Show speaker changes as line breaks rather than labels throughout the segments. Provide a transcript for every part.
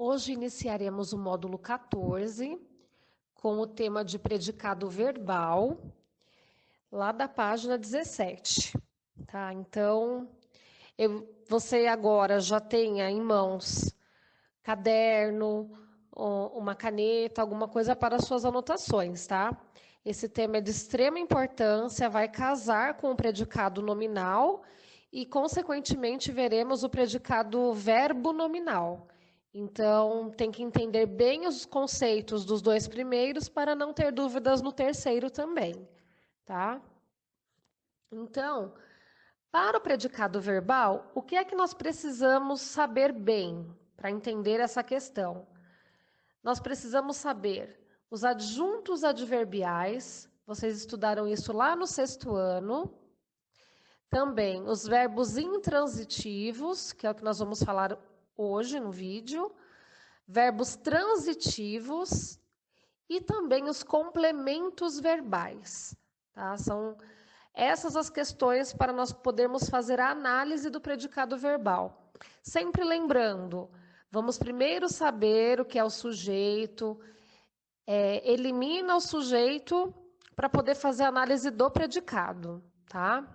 Hoje iniciaremos o módulo 14 com o tema de predicado verbal, lá da página 17, tá? Então, você agora já tenha em mãos caderno, uma caneta, alguma coisa para suas anotações, tá? Esse tema é de extrema importância, vai casar com o predicado nominal e, consequentemente, veremos o predicado verbo nominal. Então, tem que entender bem os conceitos dos dois primeiros para não ter dúvidas no terceiro também, tá? Então, para o predicado verbal, o que é que nós precisamos saber bem para entender essa questão? Nós precisamos saber os adjuntos adverbiais, vocês estudaram isso lá no 6º ano. Também os verbos intransitivos, que é o que nós vamos falar hoje no vídeo. Verbos transitivos e também os complementos verbais, tá? São essas as questões para nós podermos fazer a análise do predicado verbal. Sempre lembrando, vamos primeiro saber o que é o sujeito, elimina o sujeito para poder fazer a análise do predicado, tá?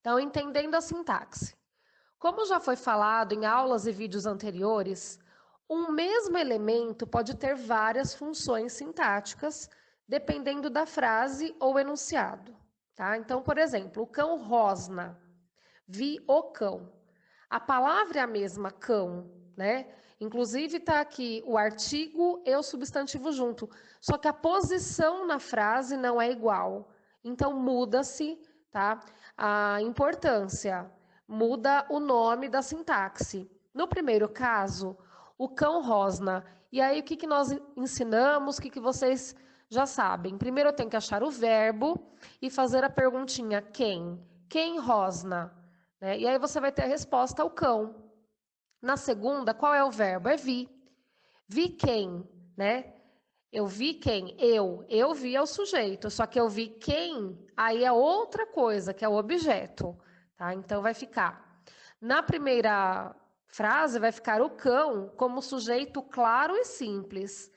Então, entendendo a sintaxe. Como já foi falado em aulas e vídeos anteriores, um mesmo elemento pode ter várias funções sintáticas, dependendo da frase ou enunciado. Tá? Então, por exemplo, o cão rosna. Vi o cão. A palavra é a mesma, cão, né? Inclusive está aqui o artigo e o substantivo junto. Só que a posição na frase não é igual. Então muda-se, tá? A importância, muda o nome da sintaxe. No primeiro caso, o cão rosna. E aí o que nós ensinamos, o que vocês já sabem? Primeiro eu tenho que achar o verbo e fazer a perguntinha quem? Quem rosna? Né? E aí você vai ter a resposta o cão. Na segunda, qual é o verbo? É vi. Vi quem, né? Eu vi quem? Eu vi é o sujeito, só que eu vi quem, aí é outra coisa, que é o objeto, tá? Então vai ficar. Na primeira frase vai ficar o cão como sujeito claro e simples.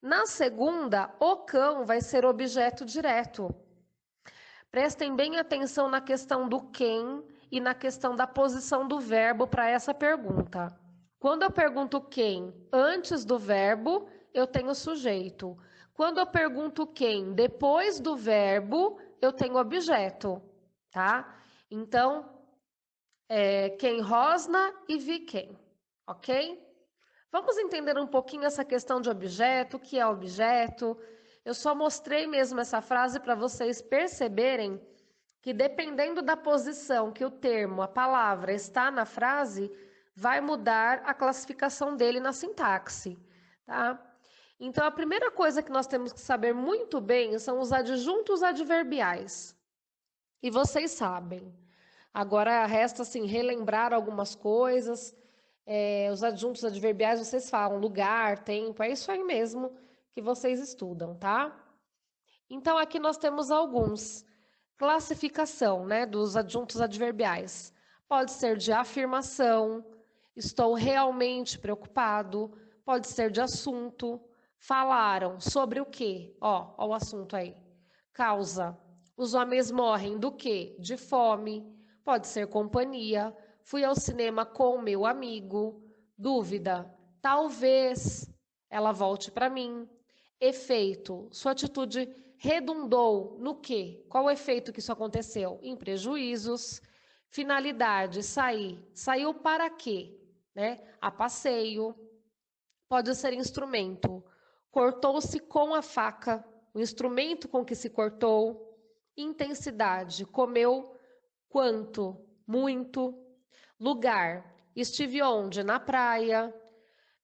Na segunda, o cão vai ser objeto direto. Prestem bem atenção na questão do quem e na questão da posição do verbo para essa pergunta. Quando eu pergunto quem antes do verbo, eu tenho sujeito. Quando eu pergunto quem depois do verbo, eu tenho objeto, tá? Então, quem rosna e vi quem, ok? Vamos entender um pouquinho essa questão de objeto, o que é objeto. Eu só mostrei mesmo essa frase para vocês perceberem que dependendo da posição que o termo, a palavra está na frase, vai mudar a classificação dele na sintaxe, tá? Então, a primeira coisa que nós temos que saber muito bem são os adjuntos adverbiais. E vocês sabem. Agora, resta, assim, relembrar algumas coisas. Os adjuntos adverbiais, vocês falam lugar, tempo, é isso aí mesmo que vocês estudam, tá? Então, aqui nós temos alguns. Classificação, né, dos adjuntos adverbiais. Pode ser de afirmação, estou realmente preocupado, pode ser de assunto, falaram sobre o quê? Ó o assunto aí. Causa, os homens morrem do quê? De fome, pode ser companhia, fui ao cinema com meu amigo, dúvida, talvez ela volte para mim. Efeito, sua atitude redundou no quê? Qual o efeito que isso aconteceu? Em prejuízos. Finalidade, sair. Saiu para quê? Né? A passeio. Pode ser instrumento. Cortou-se com a faca. O instrumento com que se cortou. Intensidade, comeu quanto? Muito. Lugar, estive onde? Na praia.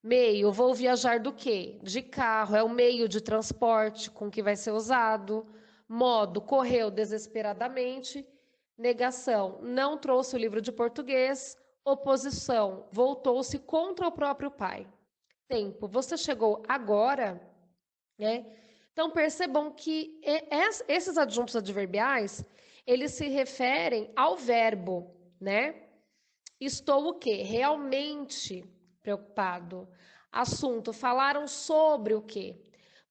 Meio, vou viajar do quê? De carro, é o meio de transporte com que vai ser usado. Modo, correu desesperadamente. Negação, não trouxe o livro de português. Oposição, voltou-se contra o próprio pai. Tempo, você chegou agora, né? Então percebam que esses adjuntos adverbiais, eles se referem ao verbo, né? Estou o quê? Realmente Preocupado. Assunto, falaram sobre o quê?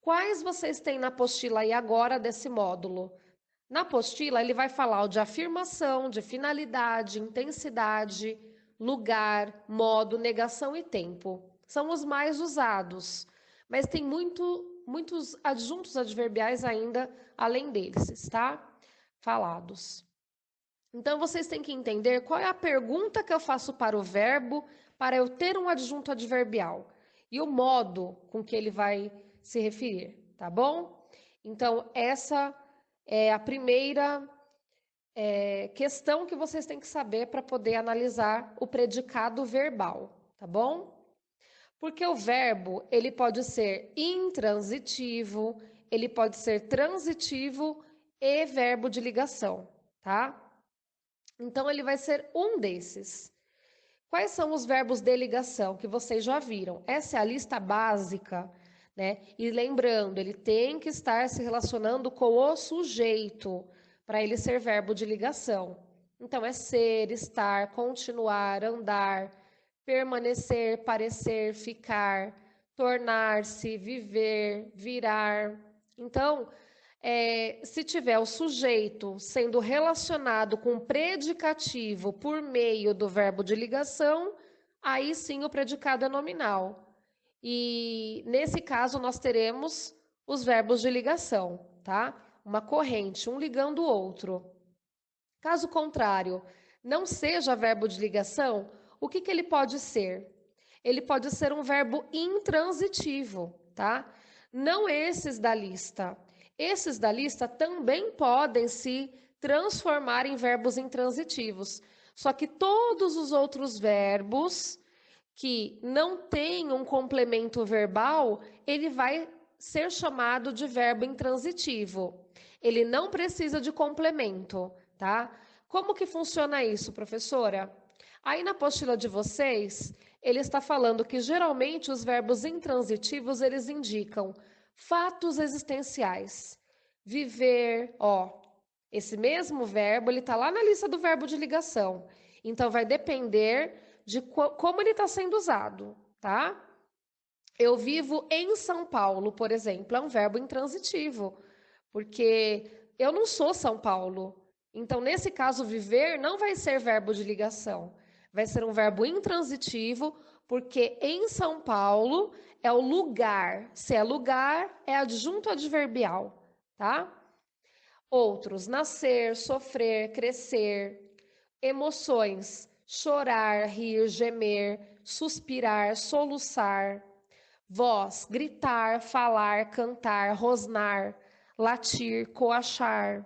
Quais vocês têm na apostila aí agora desse módulo? Na apostila, ele vai falar de afirmação, de finalidade, intensidade, lugar, modo, negação e tempo. São os mais usados, mas tem muitos adjuntos adverbiais ainda além deles, tá? Falados. Então, vocês têm que entender qual é a pergunta que eu faço para o verbo para eu ter um adjunto adverbial e o modo com que ele vai se referir, tá bom? Então, essa é a primeira questão que vocês têm que saber para poder analisar o predicado verbal, tá bom? Porque o verbo, ele pode ser intransitivo, ele pode ser transitivo e verbo de ligação, tá? Então, ele vai ser um desses. Quais são os verbos de ligação que vocês já viram? Essa é a lista básica, né? E lembrando, ele tem que estar se relacionando com o sujeito para ele ser verbo de ligação. Então, é ser, estar, continuar, andar, permanecer, parecer, ficar, tornar-se, viver, virar. Então, se tiver o sujeito sendo relacionado com o predicativo por meio do verbo de ligação, aí sim o predicado é nominal. E nesse caso nós teremos os verbos de ligação, tá? Uma corrente, um ligando o outro. Caso contrário, não seja verbo de ligação, o que ele pode ser? Ele pode ser um verbo intransitivo, tá? Não esses da lista. Esses da lista também podem se transformar em verbos intransitivos. Só que todos os outros verbos que não têm um complemento verbal, ele vai ser chamado de verbo intransitivo. Ele não precisa de complemento, tá? Como que funciona isso, professora? Aí na apostila de vocês, ele está falando que geralmente os verbos intransitivos, eles indicam fatos existenciais. Viver, esse mesmo verbo, ele está lá na lista do verbo de ligação. Então, vai depender de como ele está sendo usado, tá? Eu vivo em São Paulo, por exemplo, é um verbo intransitivo, porque eu não sou São Paulo. Então, nesse caso, viver não vai ser verbo de ligação. Vai ser um verbo intransitivo, porque em São Paulo é o lugar. Se é lugar, é adjunto adverbial, tá? Outros, nascer, sofrer, crescer, emoções, chorar, rir, gemer, suspirar, soluçar, voz, gritar, falar, cantar, rosnar, latir, coachar,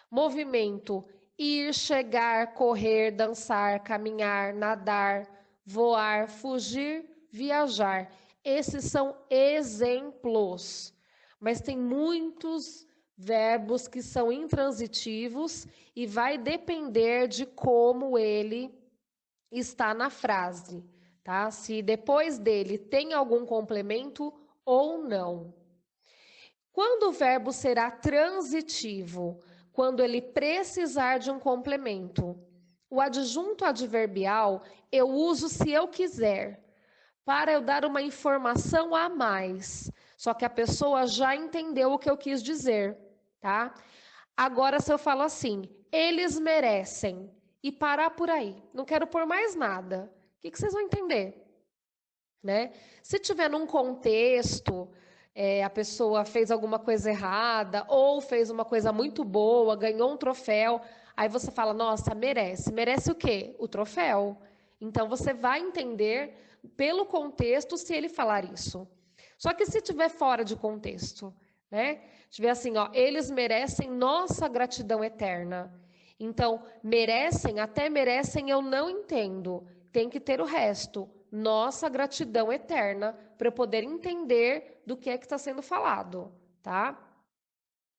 movimento, ir, chegar, correr, dançar, caminhar, nadar, voar, fugir, viajar. Esses são exemplos, mas tem muitos verbos que são intransitivos e vai depender de como ele está na frase, tá? Se depois dele tem algum complemento ou não. Quando o verbo será transitivo? Quando ele precisar de um complemento. O adjunto adverbial eu uso se eu quiser, para eu dar uma informação a mais. Só que a pessoa já entendeu o que eu quis dizer, tá? Agora, se eu falo assim, eles merecem, e parar por aí, não quero pôr mais nada, o que vocês vão entender? Né? Se tiver num contexto, a pessoa fez alguma coisa errada, ou fez uma coisa muito boa, ganhou um troféu, aí você fala, nossa, merece. Merece o quê? O troféu. Então, você vai entender pelo contexto se ele falar isso. Só que se tiver fora de contexto, né? Tiver assim, eles merecem nossa gratidão eterna. Então, merecem, até merecem, eu não entendo. Tem que ter o resto. Nossa gratidão eterna, para eu poder entender do que é que está sendo falado, tá?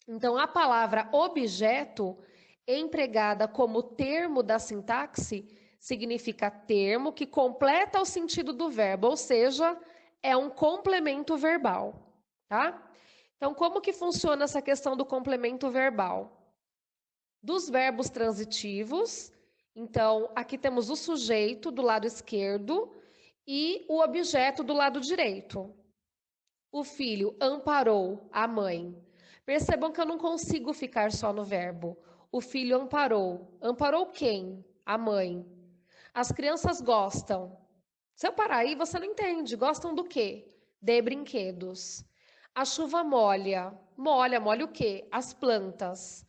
Então, a palavra objeto, empregada como termo da sintaxe, significa termo que completa o sentido do verbo, ou seja, é um complemento verbal, tá? Então, como que funciona essa questão do complemento verbal? Dos verbos transitivos, então, aqui temos o sujeito do lado esquerdo, e o objeto do lado direito. O filho amparou a mãe. Percebam que eu não consigo ficar só no verbo. O filho amparou. Amparou quem? A mãe. As crianças gostam. Se eu parar aí, você não entende. Gostam do quê? De brinquedos. A chuva molha. Molha o quê? As plantas.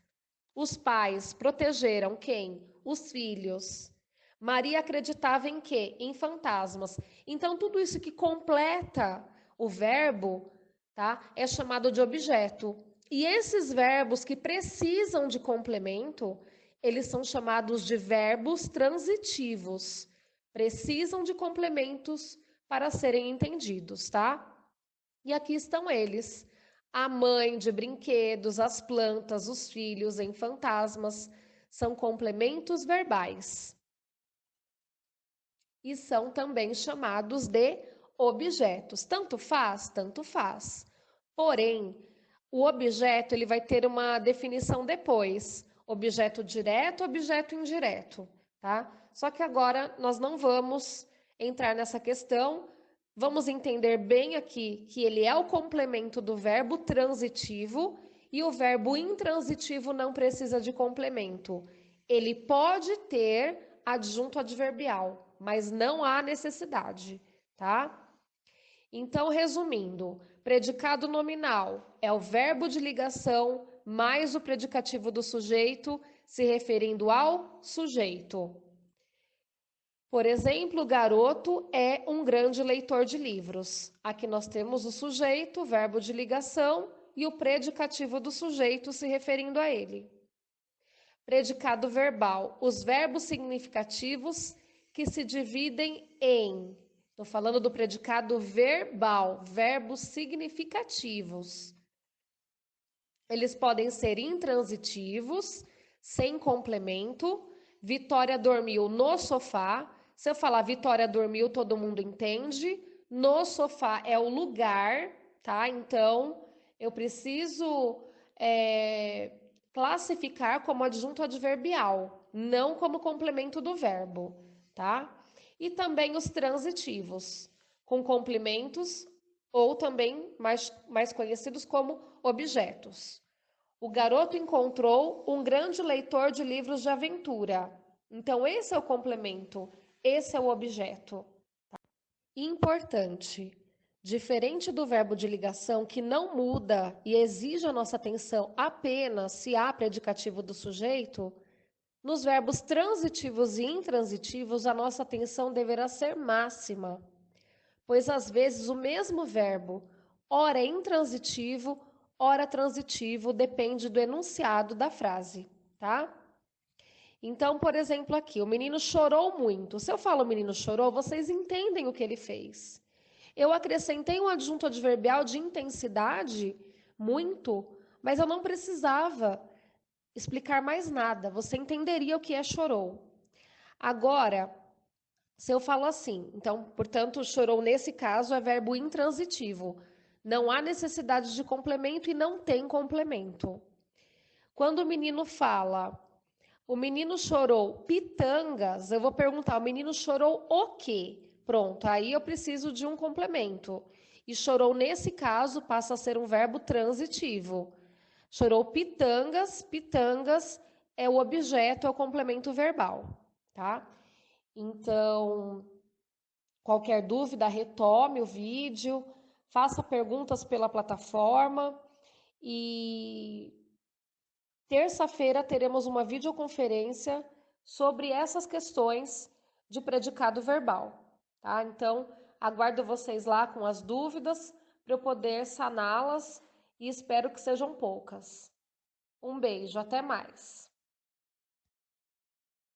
Os pais protegeram quem? Os filhos. Maria acreditava em quê? Em fantasmas. Então, tudo isso que completa o verbo, tá? É chamado de objeto. E esses verbos que precisam de complemento, eles são chamados de verbos transitivos. Precisam de complementos para serem entendidos, tá? E aqui estão eles: a mãe de brinquedos, as plantas, os filhos em fantasmas, são complementos verbais. E são também chamados de objetos. Tanto faz, tanto faz. Porém, o objeto ele vai ter uma definição depois: objeto direto, objeto indireto, tá? Só que agora nós não vamos entrar nessa questão. Vamos entender bem aqui que ele é o complemento do verbo transitivo e o verbo intransitivo não precisa de complemento. Ele pode ter adjunto adverbial, mas não há necessidade, tá? Então, resumindo, predicado nominal é o verbo de ligação mais o predicativo do sujeito se referindo ao sujeito. Por exemplo, o garoto é um grande leitor de livros. Aqui nós temos o sujeito, o verbo de ligação, e o predicativo do sujeito se referindo a ele. Predicado verbal, os verbos significativos que se dividem em. Estou falando do predicado verbal, verbos significativos. Eles podem ser intransitivos, sem complemento. Vitória dormiu no sofá. Se eu falar Vitória dormiu, todo mundo entende. No sofá é o lugar, tá? Então, eu preciso classificar como adjunto adverbial, não como complemento do verbo, tá? E também os transitivos, com complementos ou também mais conhecidos como objetos. O garoto encontrou um grande leitor de livros de aventura. Então, esse é o complemento, esse é o objeto. Importante. Diferente do verbo de ligação, que não muda e exige a nossa atenção apenas se há predicativo do sujeito, nos verbos transitivos e intransitivos, a nossa atenção deverá ser máxima, pois às vezes o mesmo verbo, ora é intransitivo, ora transitivo, depende do enunciado da frase, tá? Então, por exemplo, aqui, o menino chorou muito. Se eu falo o menino chorou, vocês entendem o que ele fez. Eu acrescentei um adjunto adverbial de intensidade, muito, mas eu não precisava explicar mais nada. Você entenderia o que é chorou. Agora, se eu falo assim, então, portanto, chorou nesse caso é verbo intransitivo. Não há necessidade de complemento e não tem complemento. Quando o menino fala, o menino chorou pitangas, eu vou perguntar, o menino chorou o quê? Pronto, aí eu preciso de um complemento. E chorou, nesse caso, passa a ser um verbo transitivo. Chorou pitangas, pitangas é o objeto, é o complemento verbal, tá? Então, qualquer dúvida, retome o vídeo, faça perguntas pela plataforma e terça-feira teremos uma videoconferência sobre essas questões de predicado verbal, tá? Então, aguardo vocês lá com as dúvidas para eu poder saná-las e espero que sejam poucas. Um beijo, até mais.